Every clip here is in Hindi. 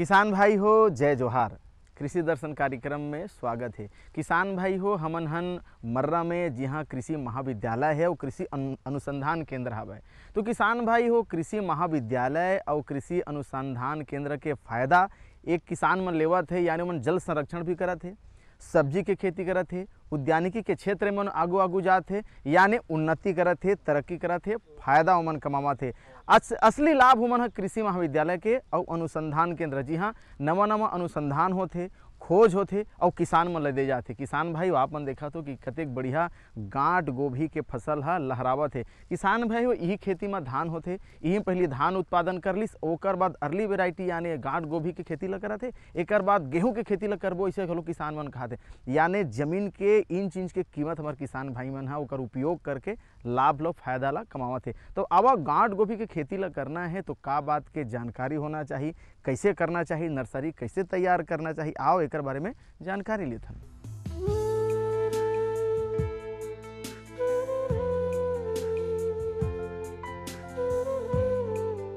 किसान भाई हो, जय जोहार। कृषि दर्शन कार्यक्रम में स्वागत है। किसान भाई हो, हमन हन मर्रा में जहाँ कृषि महाविद्यालय है और कृषि अनुसंधान केंद्र हवे। तो किसान भाई हो, कृषि महाविद्यालय और कृषि अनुसंधान केंद्र के फायदा एक किसान मन लेवत है, यानी मन जल संरक्षण भी करत है, सब्जी के खेती करत है, उद्यानिकी के क्षेत्र में आगू आगू जात है, यानी उन्नति करत है, तरक्की करत है, फायदा ओमन कमावत है। असली लाभ ओमन ह कृषि महाविद्यालय के और अनुसंधान केंद्र, जी हाँ, नवा नवा अनुसंधान होते, खोज होते और किसान मन ले दे जाते। किसान भाई आप मन देखा तो कि कतेक बढ़िया गांठ गोभी के फसल ह लहरावत है। किसान भाई हो, यही खेती में धान होते, यही पहले धान उत्पादन कर लिस, ओकर बाद अर्ली वेराइटी यानी गांठ गोभी के खेती ला करत है, एकर बाद गेहूं के खेती ला करबो, इसे घलो किसान मन खाते। यानी जमीन के इंच इंच के कीमत हमारे किसान भाई मन हा ओकर उपयोग करके लाभ लो फायदा ला कमावत है। तो अब गांठ गोभी के खेती ला करना है तो का बात के जानकारी होना चाहिए, कैसे करना चाहिए, नर्सरी कैसे तैयार करना चाहिए, आओ एक बारे में जानकारी लेते हैं।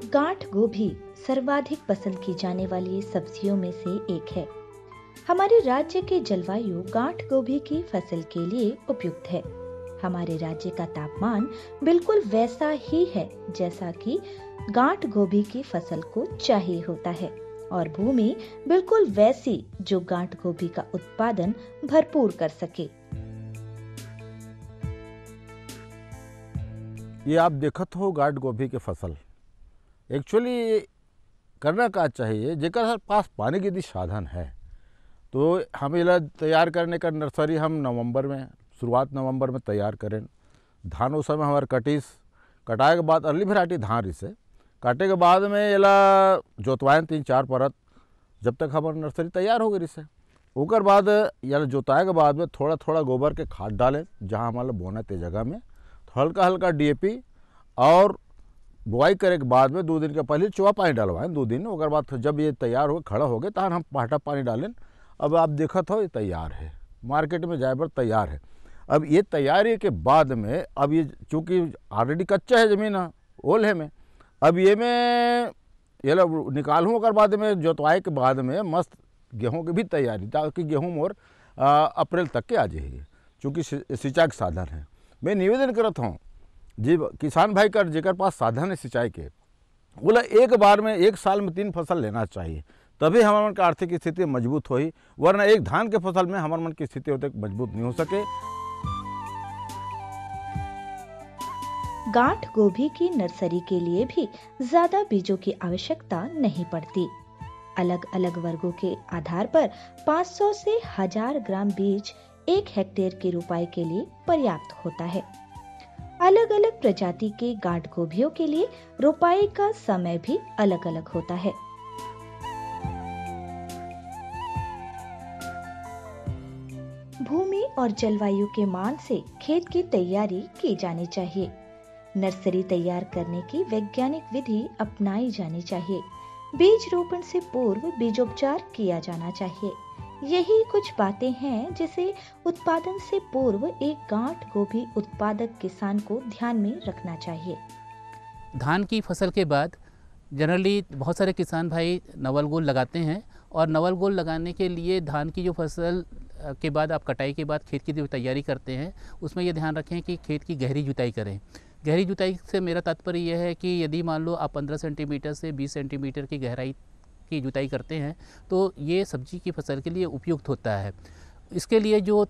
गांठ गोभी सर्वाधिक पसंद की जाने वाली सब्जियों में से एक है। हमारे राज्य के जलवायु गांठ गोभी की फसल के लिए उपयुक्त है। हमारे राज्य का तापमान बिल्कुल वैसा ही है जैसा कि गांठ गोभी की फसल को चाहिए होता है, और भूमि बिल्कुल वैसी जो गांठ गोभी का उत्पादन भरपूर कर सके। ये आप देखत हो गांठ गोभी के फसल एक्चुअली करना का चाहिए, जेकर पास पानी के यदि साधन है तो हम इला तैयार करने का नर्सरी हम नवंबर में, शुरुआत नवंबर में तैयार करें। धान उस समय हमारे कटाए के बाद अर्ली वेराइटी धान रिसे काटे के बाद में इला जोतवाएं 3-4 परत, जब तक हमारी नर्सरी तैयार हो गई रिसे। ओकर बाद यानी जोताए के बाद में थोड़ा थोड़ा गोबर के खाद डालें, जहाँ हमारा बोना ते जगह में हल्का हल्का DAP, और बुआई करे के बाद में 2 दिन के पहले चुआ पानी डालवाएं 2 दिन। ओकर बाद जब ये तैयार हो खड़ा हो गए तहन हम पाटा पानी डालें। अब आप देखत हो ये तैयार है, मार्केट में जाए पर तैयार है। अब ये तैयारी के बाद में अब ये चूँकि ऑलरेडी कच्चा है ज़मीन ओल है में, अब ये में ये निकालूँ ओकर बाद में जोतवाए के बाद में मस्त गेहूं की भी तैयारी, ताकि गेहूं मोर अप्रैल तक के आ जाइए, चूँकि सिंचाई के साधन है। मैं निवेदन करता हूँ जी किसान भाई कर जेकर पास साधन है सिंचाई के, बोला एक बार में 1 साल में 3 फसल लेना चाहिए, तभी हमारे मन की आर्थिक स्थिति मजबूत होई, वरना एक धान के फसल में हमारे मन की स्थिति होते मजबूत नहीं हो सके। गांठ गोभी की नर्सरी के लिए भी ज्यादा बीजों की आवश्यकता नहीं पड़ती। अलग अलग वर्गों के आधार पर 500 से 1000 ग्राम बीज 1 हेक्टेयर की रोपाई के लिए पर्याप्त होता है। अलग अलग प्रजाति के गांठ गोभियों के लिए रोपाई का समय भी अलग अलग होता है। भूमि और जलवायु के मान से खेत की तैयारी की जानी चाहिए। नर्सरी तैयार करने की वैज्ञानिक विधि अपनाई जानी चाहिए। बीज रोपण से पूर्व बीजोपचार किया जाना चाहिए। यही कुछ बातें हैं जिसे उत्पादन से पूर्व एक गांठ गोभी उत्पादक किसान को ध्यान में रखना चाहिए। धान की फसल के बाद जनरली बहुत सारे किसान भाई नवल गोल लगाते हैं, और नवल गोल लगाने के लिए धान की जो फसल के बाद आप कटाई के बाद खेत की जो तैयारी करते हैं उसमें ये ध्यान रखें कि खेत की गहरी जुताई करें। गहरी जुताई से मेरा तात्पर्य यह है कि यदि मान लो आप 15 सेंटीमीटर से 20 सेंटीमीटर की गहराई की जुताई करते हैं तो ये सब्जी की फसल के लिए उपयुक्त होता है। इसके लिए जो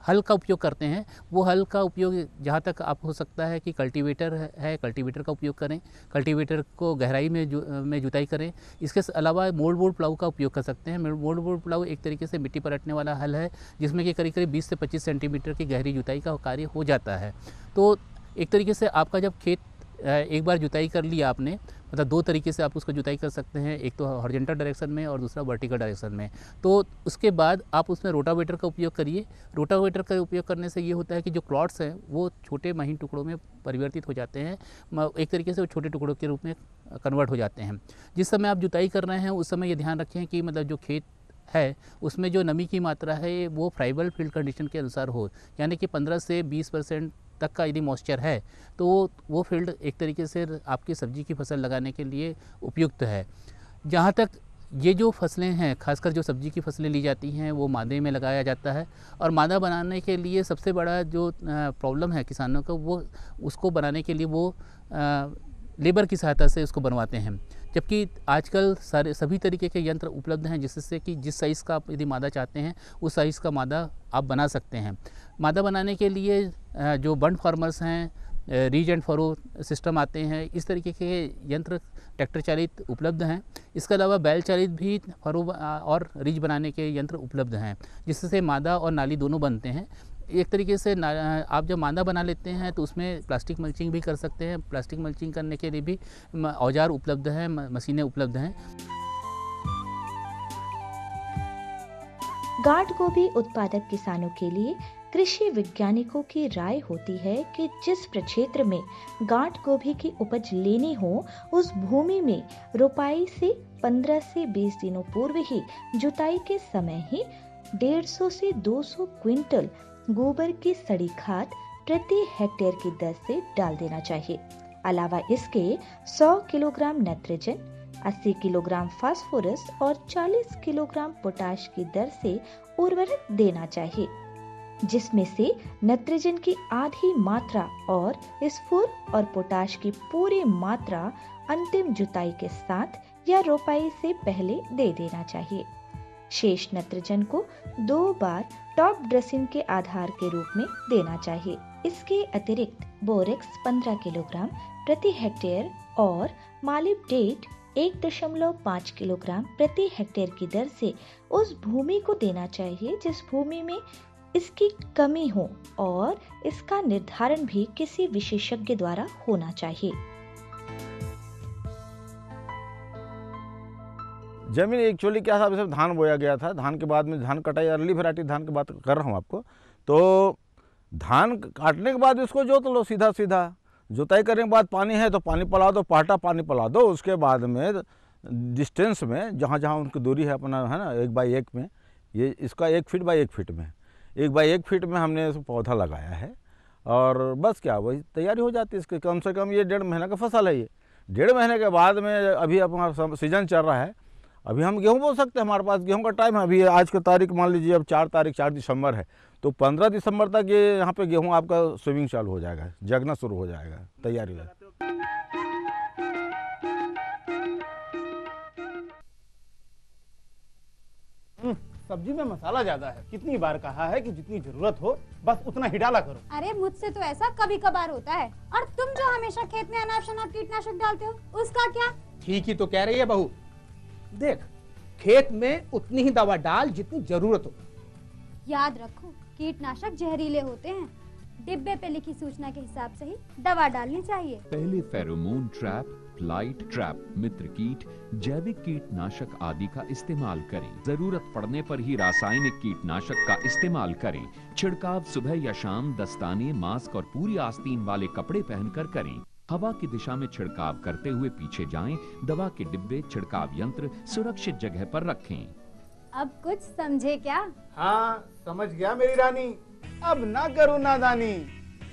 हल का उपयोग करते हैं वो हल का उपयोग जहाँ तक आप हो सकता है कि कल्टीवेटर है, कल्टीवेटर का उपयोग करें, कल्टीवेटर को गहराई में जुताई करें। इसके अलावा मोल्ड प्लाऊ का उपयोग कर सकते हैं। मोल्ड प्लाऊ एक तरीके से मिट्टी पलटने वाला हल है जिसमें कि करीब करीब 20 से 25 सेंटीमीटर की गहरी जुताई का कार्य हो जाता है। तो एक तरीके से आपका जब खेत एक बार जुताई कर लिया आपने, मतलब 2 तरीके से आप उसको जुताई कर सकते हैं, एक तो हॉरिजॉन्टल डायरेक्शन में और दूसरा वर्टिकल डायरेक्शन में। तो उसके बाद आप उसमें रोटावेटर का उपयोग करिए। रोटावेटर का उपयोग करने से ये होता है कि जो क्लॉट्स हैं वो छोटे महीन टुकड़ों में परिवर्तित हो जाते हैं, एक तरीके से वो छोटे टुकड़ों के रूप में कन्वर्ट हो जाते हैं। जिस समय आप जुताई कर रहे हैं उस समय ये ध्यान रखें कि मतलब जो खेत है उसमें जो नमी की मात्रा है वो फ्राइबल फील्ड कंडीशन के अनुसार हो, यानी कि 15 से 20% तक का यदि मॉइस्चर है तो वो फील्ड एक तरीके से आपकी सब्जी की फसल लगाने के लिए उपयुक्त है। जहाँ तक ये जो फसलें हैं, खासकर जो सब्जी की फसलें ली जाती हैं, वो मादे में लगाया जाता है। और मादा बनाने के लिए सबसे बड़ा जो प्रॉब्लम है किसानों को, वो उसको बनाने के लिए वो लेबर की सहायता से उसको बनवाते हैं। जबकि आजकल सभी तरीके के यंत्र उपलब्ध हैं, जिससे कि जिस साइज़ का आप यदि मादा चाहते हैं उस साइज़ का मादा आप बना सकते हैं। मादा बनाने के लिए जो बंड फार्मर्स हैं, रीज एंड फरो सिस्टम आते हैं, इस तरीके के यंत्र ट्रैक्टर चालित उपलब्ध हैं। इसके अलावा बैल चालित भी फरो और रीज बनाने के यंत्र उपलब्ध हैं, जिससे मादा और नाली दोनों बनते हैं। एक तरीके से आप जब मादा बना लेते हैं तो उसमें प्लास्टिक मल्चिंग भी कर सकते हैं। प्लास्टिक मल्चिंग करने के लिए भी औजार उपलब्ध हैं, मशीनें उपलब्ध हैं। गांठ गोभी उत्पादक किसानों के लिए कृषि वैज्ञानिकों की राय होती है कि जिस प्रक्षेत्र में गांठ गोभी की उपज लेनी हो, उस भूमि में रोपाई से 15 से 20 दिनों पूर्व ही जुताई के समय ही 150 से 200 क्विंटल गोबर की सड़ी खाद प्रति हेक्टेयर की दर से डाल देना चाहिए। अलावा इसके 100 किलोग्राम नाइट्रोजन, 80 किलोग्राम फास्फोरस और 40 किलोग्राम पोटाश की दर से उर्वरक देना चाहिए, जिसमें से नाइट्रोजन की आधी मात्रा और स्फूर और पोटाश की पूरी मात्रा अंतिम जुताई के साथ या रोपाई से पहले दे देना चाहिए। शेष नाइट्रोजन को 2 बार टॉप ड्रेसिंग के आधार के रूप में देना चाहिए। इसके अतिरिक्त बोरेक्स 15 किलोग्राम प्रति हेक्टेयर और मालिब्डेट 1.5 किलोग्राम प्रति हेक्टेयर की दर से उस भूमि को देना चाहिए जिस भूमि में इसकी कमी हो, और इसका निर्धारण भी किसी विशेषज्ञ द्वारा होना चाहिए। जमीन एक्चुअली क्या था, सिर्फ धान बोया गया था। धान के बाद में धान कटाई, अर्ली वैरायटी धान की बात कर रहा हूँ आपको। तो धान काटने के बाद उसको जोत लो, सीधा सीधा जुताई करने के बाद पानी है तो पानी पिला दो, पाटा पानी पिला दो। उसके बाद में डिस्टेंस में जहाँ जहाँ उनकी दूरी है अपना, है ना, 1 बाई 1 में, ये इसका 1 फीट बाई 1 फीट में, 1 बाई 1 फीट में हमने पौधा लगाया है। और बस क्या वही तैयारी हो जाती है इसकी। कम से कम ये 1.5 महीना का फसल है। ये 1.5 महीने के बाद में अभी अपना सीजन चल रहा है, अभी हम गेहूं बो सकते हैं। हमारे पास गेहूं का टाइम है। अभी आज की तारीख मान लीजिए अब 4 दिसंबर है, तो 15 दिसंबर तक ये यहाँ पे गेहूं आपका स्विमिंग चालू हो जाएगा, जगना शुरू हो जाएगा, तैयारी हो जाएगी। सब्जी में मसाला ज्यादा है। कितनी बार कहा है कि जितनी जरूरत हो बस उतना ही डाला करो। अरे मुझसे तो ऐसा कभी कभार होता है। और तुम जो हमेशा खेत में अनाप शनाप कीटनाशक डालते हो, उसका क्या? ठीक ही तो कह रही है बहू। देख, खेत में उतनी ही दवा डाल जितनी जरूरत हो। याद रखो, कीटनाशक जहरीले होते हैं। डिब्बे पे लिखी सूचना के हिसाब से ही दवा डालनी चाहिए। पहले फेरोमोन ट्रैप, फ्लाइट ट्रैप, मित्र कीट, जैविक कीटनाशक आदि का इस्तेमाल करें। जरूरत पड़ने पर ही रासायनिक कीटनाशक का इस्तेमाल करें। छिड़काव सुबह या शाम दस्ताने, मास्क और पूरी आस्तीन वाले कपड़े पहनकर करें। हवा की दिशा में छिड़काव करते हुए पीछे जाएं। दवा के डिब्बे, छिड़काव यंत्र सुरक्षित जगह पर रखें। अब कुछ समझे क्या? हाँ समझ गया मेरी रानी, अब ना करूँ नादानी।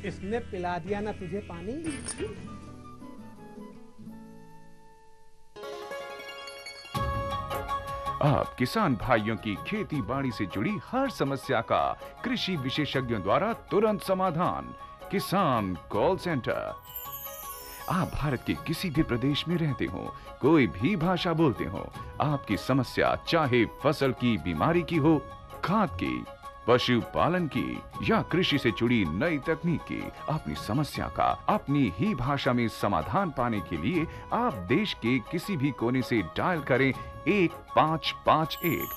इसने पिला दिया ना तुझे पानी। आप किसान भाइयों की खेती बाड़ी से जुड़ी हर समस्या का कृषि विशेषज्ञों द्वारा तुरंत समाधान। किसान कॉल सेंटर। आप भारत के किसी भी प्रदेश में रहते हो, कोई भी भाषा बोलते हो, आपकी समस्या चाहे फसल की, बीमारी की हो, खाद की, पशुपालन की या कृषि से जुड़ी नई तकनीक की, अपनी समस्या का अपनी ही भाषा में समाधान पाने के लिए आप देश के किसी भी कोने से डायल करें 1551।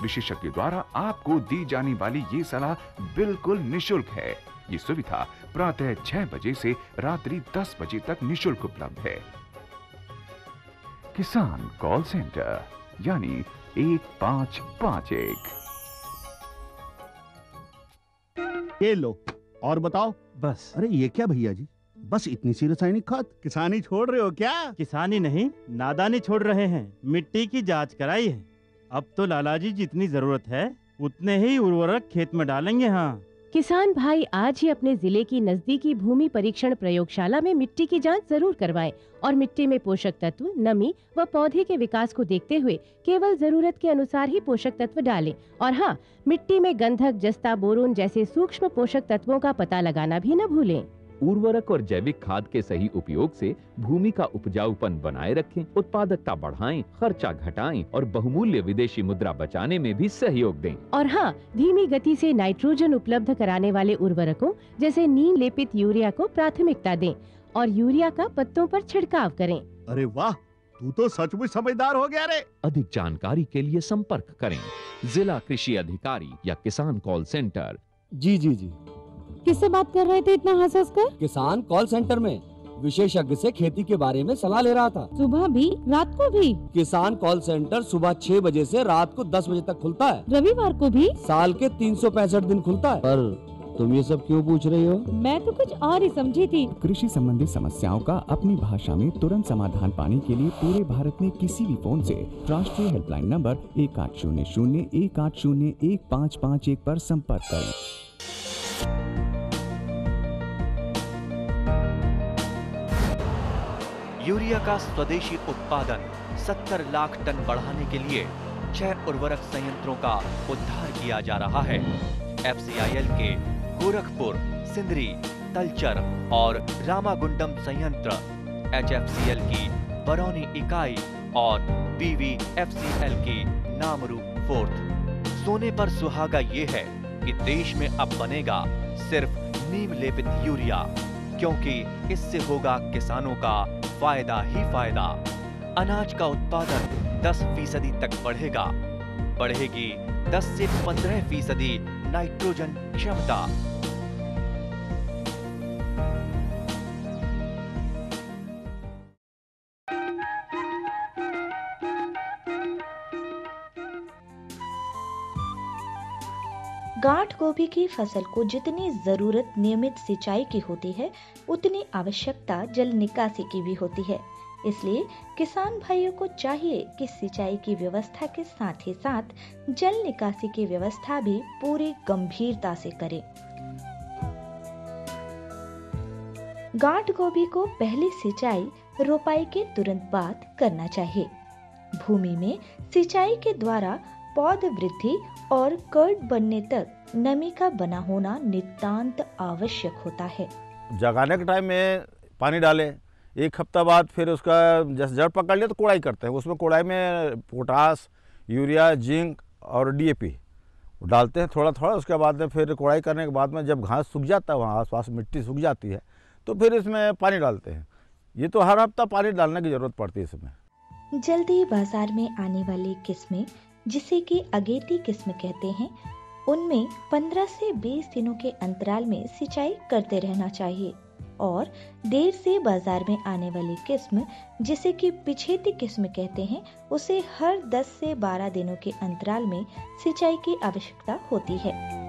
विशेषज्ञ द्वारा आपको दी जाने वाली ये सलाह बिल्कुल निशुल्क है। ये सुविधा प्रातः 6 बजे से रात्रि 10 बजे तक निशुल्क उपलब्ध है। किसान कॉल सेंटर यानी 1551। ये लो और बताओ। बस। अरे ये क्या भैया जी, बस इतनी सी रासायनिक खाद? किसानी छोड़ रहे हो क्या? किसानी नहीं, नादानी छोड़ रहे हैं। मिट्टी की जांच कराई है। अब तो लाला जी जितनी जरूरत है उतने ही उर्वरक खेत में डालेंगे। हाँ, किसान भाई आज ही अपने जिले की नजदीकी भूमि परीक्षण प्रयोगशाला में मिट्टी की जांच जरूर करवाएं और मिट्टी में पोषक तत्व, नमी व पौधे के विकास को देखते हुए केवल जरूरत के अनुसार ही पोषक तत्व डालें। और हाँ, मिट्टी में गंधक, जस्ता, बोरोन जैसे सूक्ष्म पोषक तत्वों का पता लगाना भी न भूलें। उर्वरक और जैविक खाद के सही उपयोग से भूमि का उपजाऊपन बनाए रखें, उत्पादकता बढ़ाएं, खर्चा घटाएं और बहुमूल्य विदेशी मुद्रा बचाने में भी सहयोग दें। और हाँ, धीमी गति से नाइट्रोजन उपलब्ध कराने वाले उर्वरकों जैसे नीम लेपित यूरिया को प्राथमिकता दें और यूरिया का पत्तों पर छिड़काव करें। अरे वाह, तू तो सचमुच समझदार हो गया रे। अधिक जानकारी के लिए संपर्क करें जिला कृषि अधिकारी या किसान कॉल सेंटर। जी जी जी। किससे बात कर रहे थे इतना हंस हंस कर? किसान कॉल सेंटर में विशेषज्ञ से खेती के बारे में सलाह ले रहा था। सुबह भी रात को भी? किसान कॉल सेंटर सुबह 6 बजे से रात को 10 बजे तक खुलता है। रविवार को भी? साल के 365 दिन खुलता है। पर तुम ये सब क्यों पूछ रही हो? मैं तो कुछ और ही समझी थी। कृषि संबंधी समस्याओं का अपनी भाषा में तुरंत समाधान पाने के लिए पूरे भारत में किसी भी फोन से राष्ट्रीय हेल्पलाइन नंबर 1800-180-1551 पर संपर्क करें। यूरिया का स्वदेशी उत्पादन 70 लाख टन बढ़ाने के लिए 6 उर्वरक संयंत्रों का उद्धार किया जा रहा है। FCIL के गोरखपुर, सिंदरी, तलचर और रामागुंडम संयंत्र, HFCL की बरौनी इकाई और BVFCL की नामरू फोर्थ। सोने पर सुहागा ये है कि देश में अब बनेगा सिर्फ नीम लेपित यूरिया, क्योंकि इससे होगा किसानों का फायदा ही फायदा। अनाज का उत्पादन 10% तक बढ़ेगा। बढ़ेगी 10 से 15% नाइट्रोजन क्षमता। गांठ गोभी की फसल को जितनी जरूरत नियमित सिंचाई की होती है, उतनी आवश्यकता जल निकासी की भी होती है। इसलिए किसान भाइयों को चाहिए कि सिंचाई की व्यवस्था के साथ ही साथ जल निकासी की व्यवस्था भी पूरी गंभीरता से करें। गांठ गोभी को पहली सिंचाई रोपाई के तुरंत बाद करना चाहिए। भूमि में सिंचाई के द्वारा पौध वृद्धि और कर्ड बनने तक नमी का बना होना नितांत आवश्यक होता है। जगाने के टाइम में पानी डालें, 1 हफ्ता बाद फिर उसका जैसे जड़ पकड़ लिया तो कोड़ाई करते हैं। उसमें कोड़ाई में पोटास, यूरिया, जिंक और DAP डालते हैं थोड़ा थोड़ा। उसके बाद में फिर कोड़ाई करने के बाद में जब घास सूख जाता है, वहाँ आसपास मिट्टी सूख जाती है, तो फिर इसमें पानी डालते हैं। ये तो हर हफ्ता पानी डालने की जरूरत पड़ती है इसमें। जल्दी बाजार में आने वाली किस्में, जिसे कि अगेती किस्म कहते हैं, उनमें 15 से 20 दिनों के अंतराल में सिंचाई करते रहना चाहिए। और देर से बाजार में आने वाली किस्म, जिसे कि पिछेती किस्म कहते हैं, उसे हर 10 से 12 दिनों के अंतराल में सिंचाई की आवश्यकता होती है।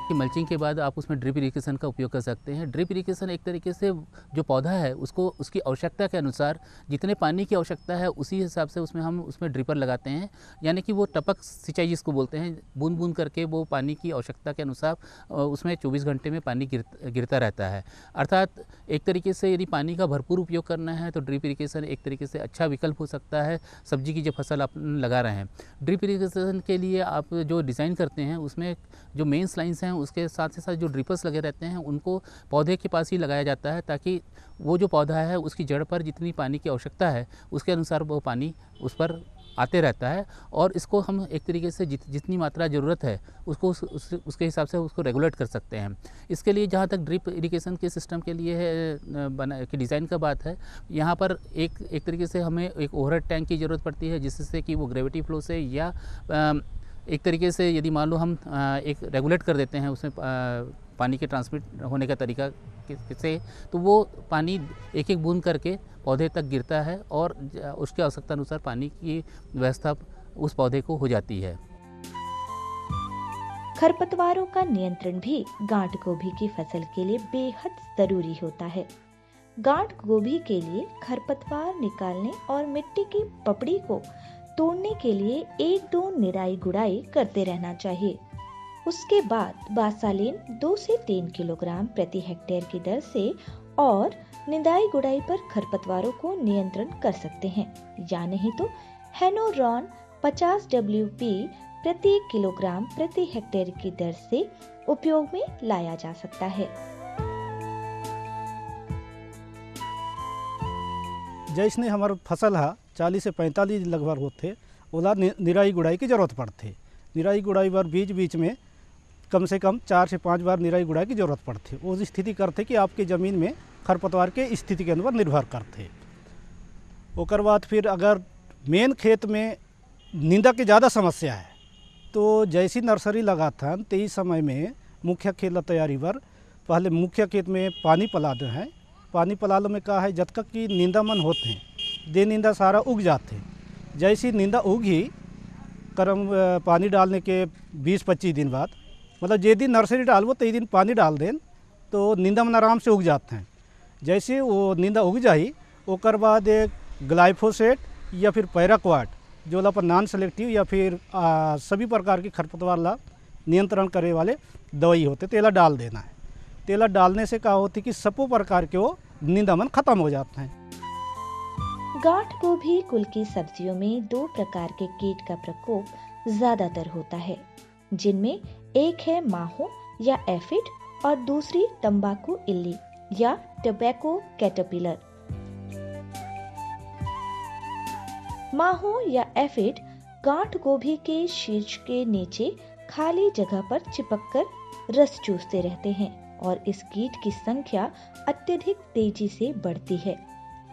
कि मल्चिंग के बाद आप उसमें ड्रिप इरिगेशन का उपयोग कर सकते हैं। ड्रिप इरिगेशन एक तरीके से जो पौधा है उसको उसकी आवश्यकता के अनुसार जितने पानी की आवश्यकता है उसी हिसाब से हम उसमें ड्रिपर लगाते हैं। यानी कि वो टपक सिंचाई जिसको बोलते हैं, बूंद बूंद करके वो पानी की आवश्यकता के अनुसार उसमें 24 घंटे में पानी गिरता रहता है। अर्थात एक तरीके से यदि पानी का भरपूर उपयोग करना है तो ड्रिप इरिगेशन एक तरीके से अच्छा विकल्प हो सकता है सब्जी की जो फसल आप लगा रहे हैं। ड्रिप इरिगेशन के लिए आप जो डिज़ाइन करते हैं उसमें जो मेन्स लाइन्स हैं उसके साथ ही साथ जो ड्रिपर्स लगे रहते हैं उनको पौधे के पास ही लगाया जाता है, ताकि वो जो पौधा है उसकी जड़ पर जितनी पानी की आवश्यकता है उसके अनुसार वो पानी उस पर आते रहता है। और इसको हम एक तरीके से जितनी मात्रा ज़रूरत है उसको उसके हिसाब से उसको रेगुलेट कर सकते हैं। इसके लिए जहाँ तक ड्रिप इरिगेशन के सिस्टम के लिए की डिज़ाइन का बात है, यहाँ पर एक तरीके से हमें एक ओवरहेड टैंक की ज़रूरत पड़ती है, जिससे कि वो ग्रेविटी फ्लो से या एक तरीके से यदि मान लो हम एक रेगुलेट कर देते हैं उसमें पानी के ट्रांसमिट होने का तरीका से, तो वो पानी एक एक बूंद करके पौधे तक गिरता है और उसके आवश्यकता अनुसार पानी की व्यवस्था उस पौधे को हो जाती है। खरपतवारों का नियंत्रण भी गांठ गोभी की फसल के लिए बेहद जरूरी होता है। गांठ गोभी के लिए खरपतवार निकालने और मिट्टी की पपड़ी को तोड़ने के लिए 1-2 निराई गुड़ाई करते रहना चाहिए। उसके बाद बासालिन 2 से 3 किलोग्राम प्रति हेक्टेयर की दर से और निदाई गुड़ाई पर खरपतवारों को नियंत्रण कर सकते हैं, या नहीं तो हेनोरॉन 50 WP प्रति किलोग्राम प्रति हेक्टेयर की दर से उपयोग में लाया जा सकता है। जैसने हमारा फसल है 40 से 45 लगभग होते ओला निराई गुड़ाई की जरूरत पड़ती। निराई गुड़ाई बार बीच में कम से कम 4 से 5 बार निराई गुड़ाई की जरूरत पड़ती। उस स्थिति करते कि आपके ज़मीन में खरपतवार के स्थिति के अनुसार निर्भर करते। ओकर बाद फिर अगर मेन खेत में नींदा की ज़्यादा समस्या है तो जैसी नर्सरी लगाता तो इस समय में मुख्य खेत ला तैयारी पर पहले मुख्य खेत में पानी पला दे हैं। पानी पलालो में कहा है जब तक कि नींदा मन होते हैं दे नींदा सारा उग जाते हैं। जैसी नींदा उगी करम पानी डालने के 20-25 दिन बाद, मतलब जे दिन नर्सरी डालबो तो दिन पानी डाल दें तो नींदा मन आराम से उग जाते हैं। जैसे वो नींदा उग जाही ओकर बाद एक ग्लाइफोसेट या फिर पैराक्वाट जो ला पर नॉन सेलेक्टिव या फिर सभी प्रकार की खरपतवार ला नियंत्रण करे वाले दवाई होते तेला डाल देना है। तेला डालने से क्या होती कि सभी प्रकार के वो नींदामन खत्म हो जाते हैं। गांठ गोभी कुल की सब्जियों में 2 प्रकार के कीट का प्रकोप ज्यादातर होता है, जिनमें एक है माहो या एफिड और दूसरी तंबाकू इल्ली या टोबैको कैटरपिलर। माहो या एफिड गांठ गोभी के शीर्ष के नीचे खाली जगह पर चिपककर रस चूसते रहते हैं और इस कीट की संख्या अत्यधिक तेजी से बढ़ती है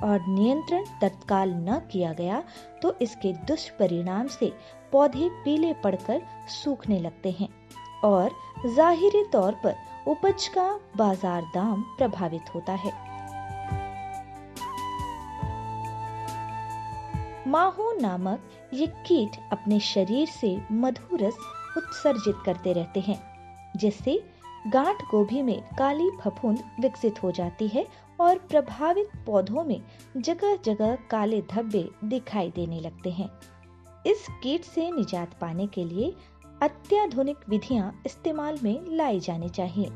और नियंत्रण तत्काल न किया गया तो इसके दुष्परिणाम से पौधे पीले पड़कर सूखने लगते हैं और जाहिरी तौर पर उपज का बाजार दाम प्रभावित होता है। माहो नामक ये कीट अपने शरीर से मधु रस उत्सर्जित करते रहते हैं, जिससे गांठ गोभी में काली फफूंद विकसित हो जाती है और प्रभावित पौधों में जगह जगह काले धब्बे दिखाई देने लगते हैं। इस कीट से निजात पाने के लिए अत्याधुनिक विधियां इस्तेमाल में लाई जानी चाहिए।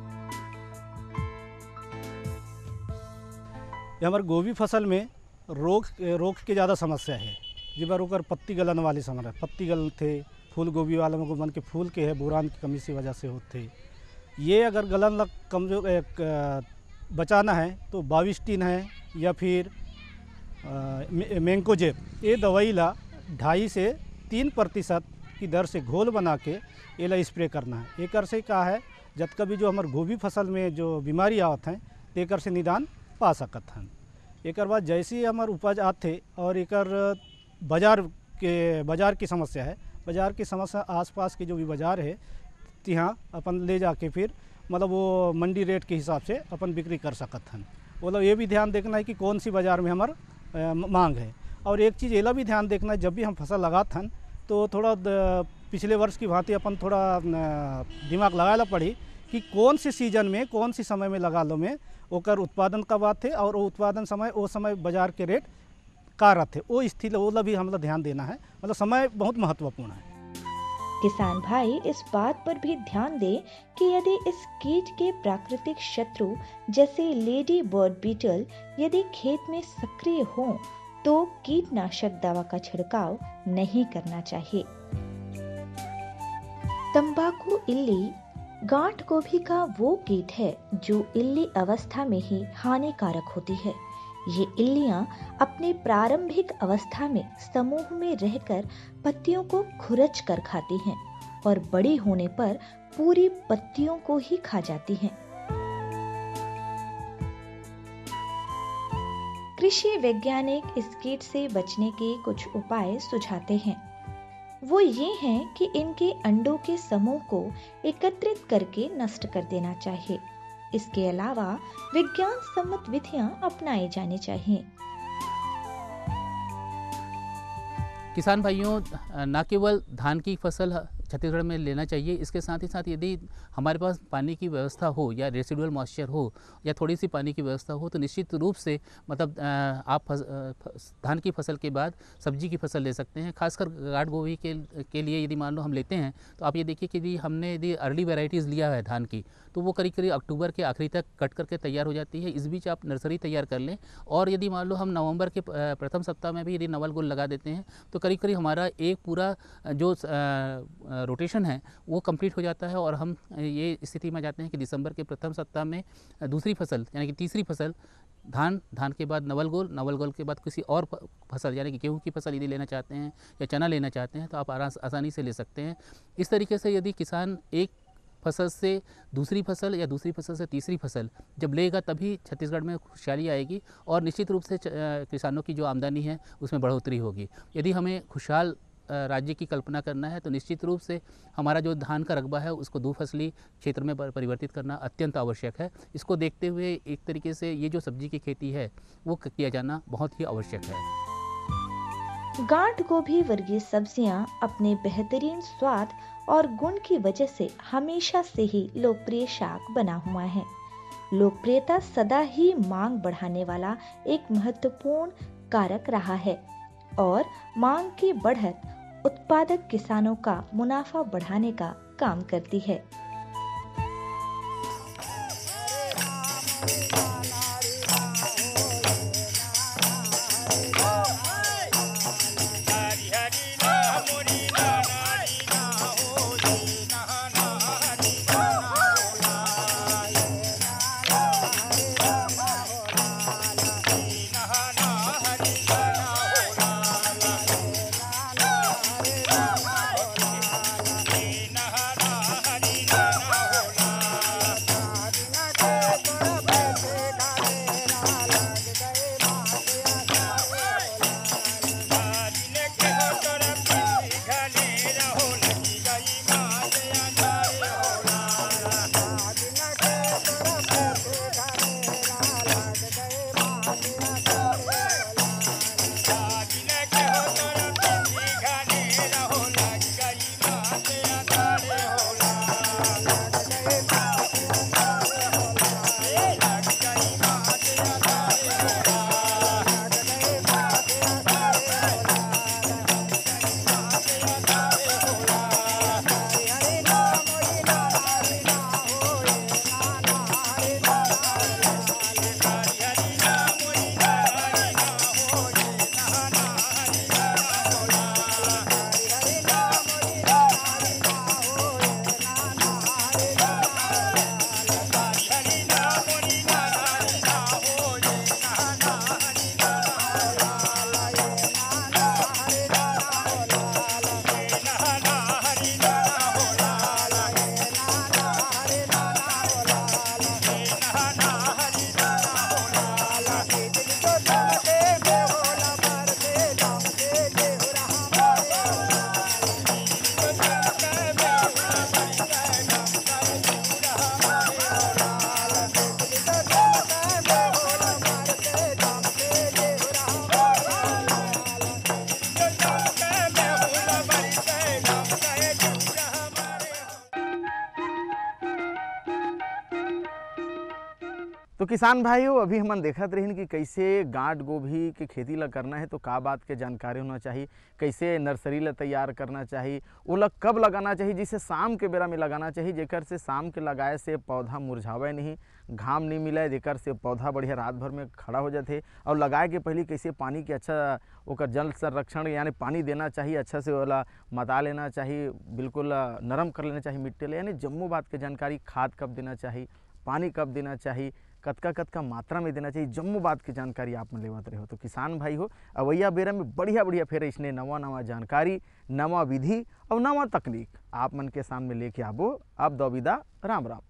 हमारे गोभी फसल में रोग की ज़्यादा समस्या है। जिस बार ओकर पत्ती गलन वाली समस्या, पत्ती गलन थे फूल गोभी वाले में मन के फूल के है बोरान की कमी की वजह से होते। ये अगर गलन लग कमजोर बचाना है तो बाविस्टिन है या फिर मैंकोजेब, ये दवाई ला 2.5 से 3% की दर से घोल बना के ये ला स्प्रे करना है। एक से क्या है जब कभी जो हमारे गोभी फसल में जो बीमारी आवत हैं एक से निदान पा सकत हैं। एक बाद जैसे ही हमारे उपज आते और एक बाजार की समस्या है, बाजार की समस्या आसपास के जो भी बाजार है यहाँ अपन ले जाके फिर मतलब वो मंडी रेट के हिसाब से अपन बिक्री कर सकते हैं। मतलब ये भी ध्यान देखना है कि कौन सी बाज़ार में हमारा मांग है। और एक चीज़ ये भी ध्यान देखना है जब भी हम फसल लगाते हैं तो थोड़ा पिछले वर्ष की भांति अपन थोड़ा दिमाग लगाना पड़ी कि कौन सी सीजन में कौन सी समय में लगा लो में ओकर उत्पादन कब आते और उत्पादन समय वो समय बाजार के रेट का रहते वो स्थिति वो भी हम ध्यान देना है। मतलब समय बहुत महत्वपूर्ण है। किसान भाई इस बात पर भी ध्यान दें कि यदि इस कीट के प्राकृतिक शत्रु जैसे लेडी बर्ड बीटल यदि खेत में सक्रिय हो तो कीटनाशक दवा का छिड़काव नहीं करना चाहिए। तंबाकू इल्ली गांठ गोभी का वो कीट है जो इल्ली अवस्था में ही हानिकारक होती है। ये इल्लियां अपने प्रारंभिक अवस्था में समूह में रहकर पत्तियों को खुरच कर खाती हैं और बड़ी होने पर पूरी पत्तियों को ही खा जाती हैं। कृषि वैज्ञानिक इस कीट से बचने के कुछ उपाय सुझाते हैं। वो ये हैं कि इनके अंडों के समूह को एकत्रित करके नष्ट कर देना चाहिए। इसके अलावा विज्ञान सम्मत विधियां अपनाई जानी चाहिए। किसान भाइयों, न केवल धान की फसल छत्तीसगढ़ में लेना चाहिए। इसके साथ ही साथ यदि हमारे पास पानी की व्यवस्था हो या रेसिडुअल मॉइस्चर हो या थोड़ी सी पानी की व्यवस्था हो तो निश्चित रूप से मतलब आप धान की फसल के बाद सब्जी की फसल ले सकते हैं। खासकर गाढ़ गोभी के लिए यदि मान लो हम लेते हैं तो आप ये देखिए कि यदि अर्ली वैरायटीज़ लिया है धान की तो वो करीब करीब अक्टूबर के आखिरी तक कट करके तैयार हो जाती है। इस बीच आप नर्सरी तैयार कर लें और यदि मान लो हम नवंबर के प्रथम सप्ताह में भी यदि नवल गोल लगा देते हैं तो करीब करीब हमारा एक पूरा जो रोटेशन है वो कंप्लीट हो जाता है और हम ये स्थिति में जाते हैं कि दिसंबर के प्रथम सप्ताह में दूसरी फसल यानी कि तीसरी फसल धान के बाद नवल गोल के बाद किसी और फसल यानी कि गेहूं की फसल यदि लेना चाहते हैं या चना लेना चाहते हैं तो आप आसानी से ले सकते हैं। इस तरीके से यदि किसान एक फसल से दूसरी फसल या दूसरी फसल से तीसरी फसल जब लेगा तभी छत्तीसगढ़ में खुशहाली आएगी और निश्चित रूप से किसानों की जो आमदनी है उसमें बढ़ोतरी होगी। यदि हमें खुशहाल राज्य की कल्पना करना है तो निश्चित रूप से हमारा जो धान का रकबा है उसको दुफसली क्षेत्र में परिवर्तित करना अत्यंत आवश्यक है। इसको देखते हुए एक तरीके से ये जो सब्जी की खेती है वो किया जाना बहुत ही आवश्यक है। गांठ गोभी वर्गीय सब्जियां अपने बेहतरीन स्वाद और गुण की वजह से हमेशा से ही लोकप्रिय शाक बना हुआ है। लोकप्रियता सदा ही मांग बढ़ाने वाला एक महत्वपूर्ण कारक रहा है और मांग की बढ़त उत्पादक किसानों का मुनाफा बढ़ाने का काम करती है। तो किसान भाइयों अभी हमन देखत रहिन कि कैसे गांठ गोभी के खेती ला करना है तो का बात के जानकारी होना चाहिए, कैसे नर्सरी ला तैयार करना चाहिए, ओला कब लगाना चाहिए, जिसे शाम के बेरा में लगाना चाहिए जेकर से शाम के लगाए से पौधा मुरझावे नहीं, घाम नहीं मिले जेकर से पौधा बढ़िया रात भर में खड़ा हो जाते। और लगाए के पहले कैसे पानी के अच्छा ओकर जल संरक्षण यानी पानी देना चाहिए, अच्छा से ओला मता लेना चाहिए, बिल्कुल नरम कर लेना चाहिए मिट्टी यानी जम्मू बात के जानकारी, खाद कब देना चाहिए, पानी कब देना चाहिए, कतका मात्रा में देना चाहिए, जम्मू बात की जानकारी आप मन लेवत रहे हो। तो किसान भाई हो अवैया बेरा में बढ़िया फिर इसने नवा जानकारी, नवा विधि और नवा तकनीक आप मन के सामने लेके आबो। अब दो विदा, राम राम।